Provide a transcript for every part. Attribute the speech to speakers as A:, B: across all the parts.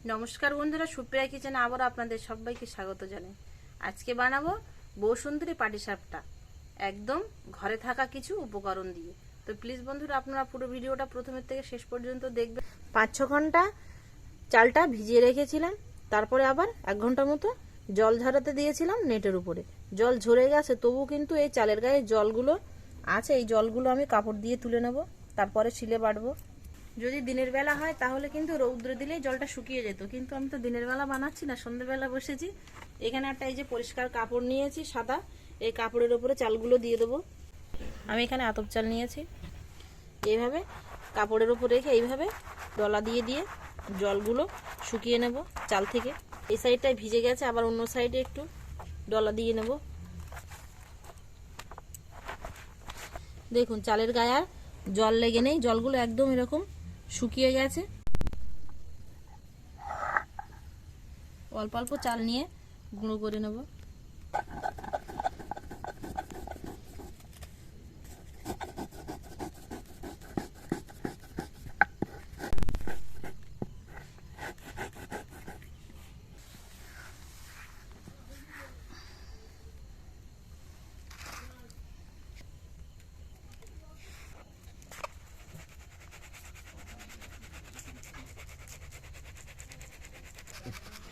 A: নমস্কার বন্ধুরা, সুপ্রিয়া কিচেনে আবার আপনাদের সবাইকে স্বাগত জানাই। আজকে বানাবো বসুন্ধরী পাটিসাপটা, একদম ঘরে থাকা কিছু উপকরণ দিয়ে। তো প্লিজ বন্ধুরা, আপনারা পুরো ভিডিওটা প্রথমের থেকে শেষ পর্যন্ত দেখবেন। 5-6 ঘন্টা চালটা ভিজিয়ে রেখেছিলাম, তারপরে আবার 1 ঘন্টা মতো জল ঝরাতে দিয়েছিলাম নেটের উপরে। জল ঝরে গেছে, তবু কিন্তু এই চালের গায়ে জলগুলো আছে। এই জলগুলো আমি কাপড় দিয়ে তুলে নেব, তারপরে শিলে বাটবো। যদি দিনের বেলা হয় তাহলে কিন্তু রৌদ্রে দিলেই জলটা শুকিয়ে যেত, কিন্তু আমি তো দিনের বেলা বানাচ্ছি না, সন্ধ্যেবেলা বসেছি। এখানে একটা এই যে পরিষ্কার কাপড় নিয়েছি সাদা, এই কাপড়ের উপরে চালগুলো দিয়ে দেবো। আমি এখানে আতপ চাল নিয়েছি। এইভাবে কাপড়ের উপর রেখে এইভাবে ডলা দিয়ে দিয়ে জলগুলো শুকিয়ে নেব চাল থেকে। এই সাইডটায় ভিজে গেছে, আবার অন্য সাইডে একটু ডলা দিয়ে নেব। দেখুন চালের গায়ে আর জল লেগে নেই, জলগুলো একদম এরকম শুকিয়ে গেছে। অল্প অল্প চাল নিয়ে গুঁড়ো করে নেব।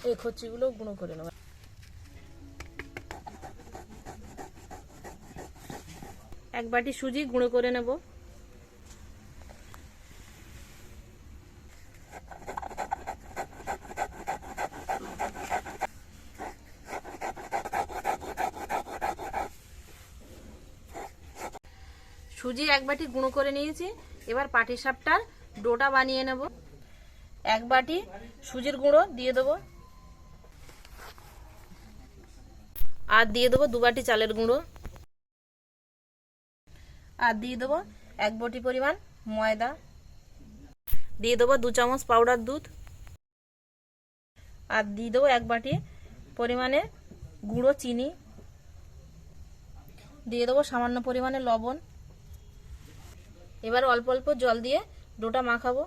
A: এই কচিগুলো গুঁড়ো করে নেব। এক বাটি সুজি গুঁড়ো করে নেব। সুজি 1 বাটি গুঁড়ো করে নিয়েছি। এবার পাটিসাপটার ডোটা বানিয়ে নেব। 1 বাটি সুজির গুঁড়ো দিয়ে দেবো, আর দিয়ে দেবো 2 বাটি চালের গুঁড়ো, আর দিয়ে দেবো 1 বাটি পরিমাণ ময়দা, দিয়ে দেবো 2 চামচ পাউডার দুধ, আর দিয়ে দেবো 1 বাটি পরিমাণে গুঁড়ো চিনি, দিয়ে দেবো সামান্য পরিমাণে লবণ। এবার অল্প অল্প জল দিয়ে ডোটা মাখাবো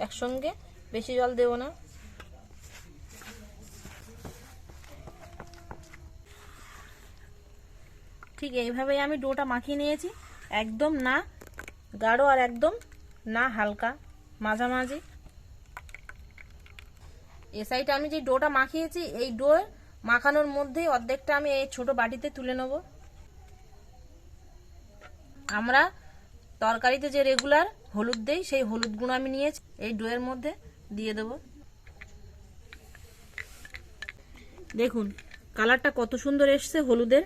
A: একসঙ্গে, বেশি জল দেবো না। ঠিক এইভাবেই আমি ডোটা মাখিয়ে নিয়েছি, একদম না গাঢ় আর একদম না হালকা, মাঝামাঝি। এ সাইডে আমি যে ডোটা মাখিয়েছি, এই ডো মাখানোর মধ্যেই অর্ধেকটা আমি এই ছোট বাটিতে তুলে নেব। আমরা তরকারিতে যে রেগুলার হলুদ দেই, সেই হলুদ গুঁড়ো আমি নিয়েছি, এই ডোয়ের মধ্যে দিয়ে দেব। দেখুন কালারটা কত সুন্দর এসছে হলুদের।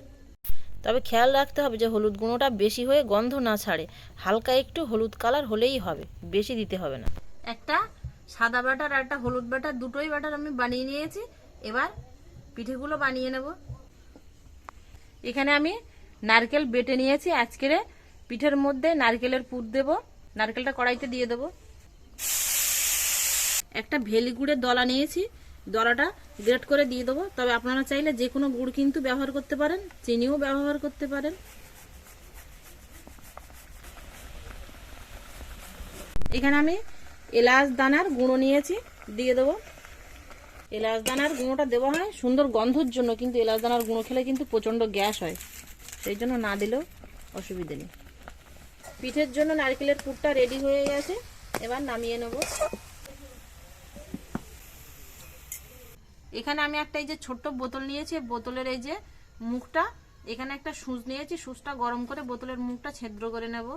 A: তবে খেয়াল রাখতে হবে যে হলুদ গুঁড়োটা বেশি হয়ে গন্ধ না ছাড়ে, হালকা একটু হলুদ কালার হলেই হবে, বেশি দিতে হবে না। একটা সাদা বাটার আর একটা হলুদ বাটার, দুটোই বাটার আমি বানিয়ে নিয়েছি। এবার পিঠেগুলো বানিয়ে নেব। এখানে আমি নারকেল বেটে নিয়েছি। আজকের পিঠের মধ্যে নারকেলের পুর দেব। নারকেলটা কড়াইতে দিয়ে দেব। একটা ভেলি গুড়ের দলা নিয়েছি, দলাটা গ্রেট করে দিয়ে দেবো। তবে আপনারা চাইলে যে কোনো গুড় কিন্তু ব্যবহার করতে পারেন, চিনিও ব্যবহার করতে পারেন। এখানে আমি এলাচ দানার গুঁড়ো নিয়েছি, দিয়ে দেবো। এলাচ দানার গুঁড়োটা দেওয়া হয় সুন্দর গন্ধর জন্য, কিন্তু এলাচ দানার গুঁড়ো খেলে কিন্তু প্রচণ্ড গ্যাস হয়, সেই জন্য না দিলেও অসুবিধে নেই। পিঠের জন্য নারকেলের পুরটা রেডি হয়ে গেছে, এবার নামিয়ে নেব। এখানে আমি একটা এই যে ছোট্ট বোতল নিয়েছি, বোতলের এই যে মুখটা, এখানে একটা সুচ নিয়েছি, সুচটা গরম করে বোতলের মুখটা ছিদ্র করে নেব।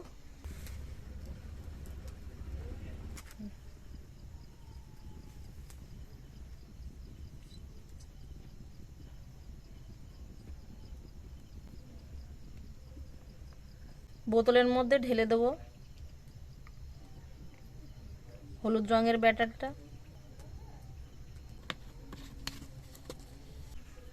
A: বোতলের মধ্যে ঢেলে দেব হলুদ রঙের ব্যাটারটা।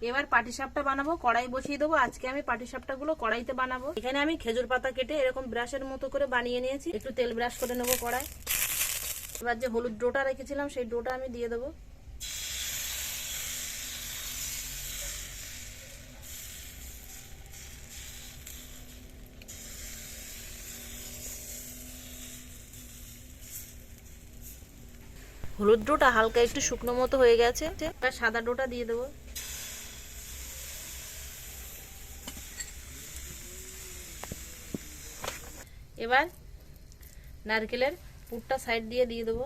A: এবার পাটিসাপটা বানাবো, কড়াই বসিয়ে দেবো। আজকে আমি পাটিসাপটাগুলো কড়াইতে বানাবো। এখানে আমি খেজুর পাতা কেটে এরকম ব্রাশের মতো করে বানিয়ে নিয়েছি। একটু তেল ব্রাশ করে নেবো কড়াই। এবার যে হলুদ ডোটা রেখেছিলাম, সেই ডোটা আমি দিয়ে দেবো। হলুদ ডোটা হালকা একটু শুকনো মতো হয়ে গেছে, এবার সাদা ডোটা দিয়ে দেবো। এবার নারকেলের পুরটা সাইড দিয়ে দেবো।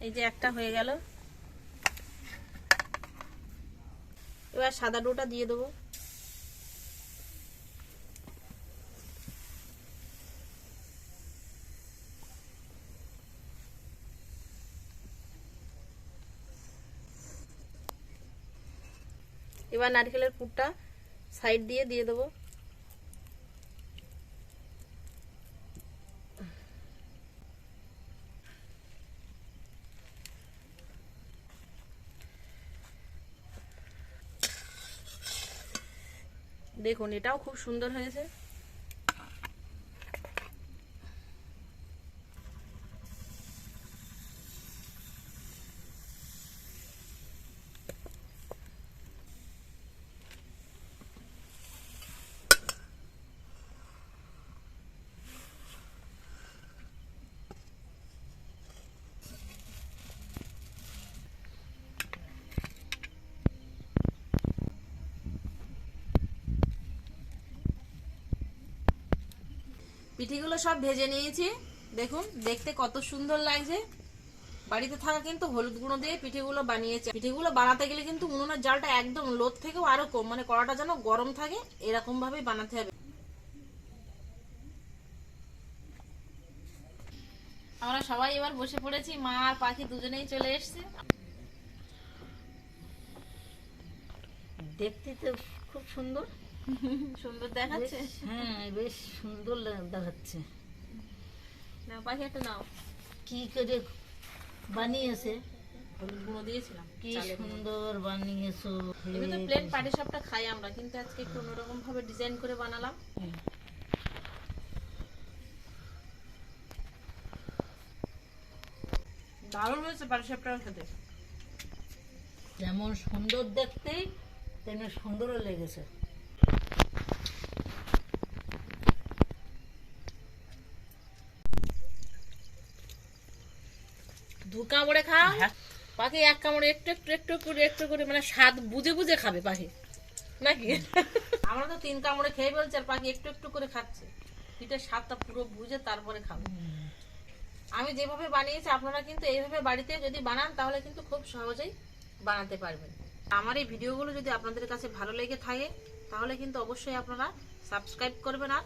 A: এই যে একটা হয়ে গেল, এবার সাদা ডোটা দিয়ে দেবো। এবার নারকেলের পুরটা সাইড দিয়ে দেবো। দেখুন এটাও খুব সুন্দর হয়েছে। পিঠেগুলো সব ভেজে নিয়েছি, দেখুন দেখতে কত সুন্দর লাগছে। বাড়িতে থাকা কিন্তু হলুদ গুঁড়ো দিয়ে পিঠেগুলো বানিয়েছে। পিঠেগুলো বানাতে গেলে কিন্তু উনুনের জালটা একদম লোদ থেকেও আরো কম, মানে কড়াটা যেন গরম থাকে, এরকম ভাবে বানাতে হবে। আমরা সবাই এবার বসে পড়েছি, মা আর পাখি দুজনেই চলে এসেছে।
B: দেখতে তো খুব সুন্দর
A: সুন্দর দেখাচ্ছে।
B: হ্যাঁ, বেশ সুন্দর দেখাচ্ছে।
A: না পাখি একটা নাও।
B: কি করে বানিয়েছে?
A: হলুদ গুঁড়ো দিয়েছিলাম,
B: কি সুন্দর বানিয়েছো।
A: এমনি তো প্লেন পাটিসাপটা খাই আমরা, কিন্তু আজকে একটু অন্যরকম ভাবে ডিজাইন করে বানালাম। দারুণ হয়েছে পাটিসাপটা খেতে।
B: যেমন সুন্দর দেখতে তেমনি সুন্দরও লেগেছে।
A: দু কামড়ে খাও, পাখি এক কামড়ে একটু একটু একটু করে একটু করে, মানে স্বাদ বুঝে বুঝে খাবে পাখি নাকি? আমরা তো 3 কামড়ে খেয়ে ফেলছি, আর পাখি একটু একটু করে খাচ্ছে। পিঠের স্বাদটা পুরো বুঝে তারপরে খাবে। আমি যেভাবে বানিয়েছি আপনারা কিন্তু এইভাবে বাড়িতে যদি বানান তাহলে কিন্তু খুব সহজেই বানাতে পারবেন। আমার এই ভিডিওগুলো যদি আপনাদের কাছে ভালো লেগে থাকে তাহলে কিন্তু অবশ্যই আপনারা সাবস্ক্রাইব করবেন আর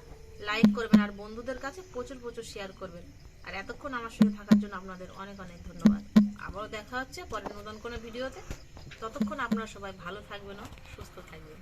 A: লাইক করবেন, আর বন্ধুদের কাছে প্রচুর প্রচুর শেয়ার করবেন। আর এতক্ষণ আমার সঙ্গে থাকার জন্য আপনাদের অনেক অনেক ধন্যবাদ। আবারও দেখা হচ্ছে পরের নতুন কোনো ভিডিওতে। ততক্ষণ আপনারা সবাই ভালো থাকবেন ও সুস্থ থাকবেন।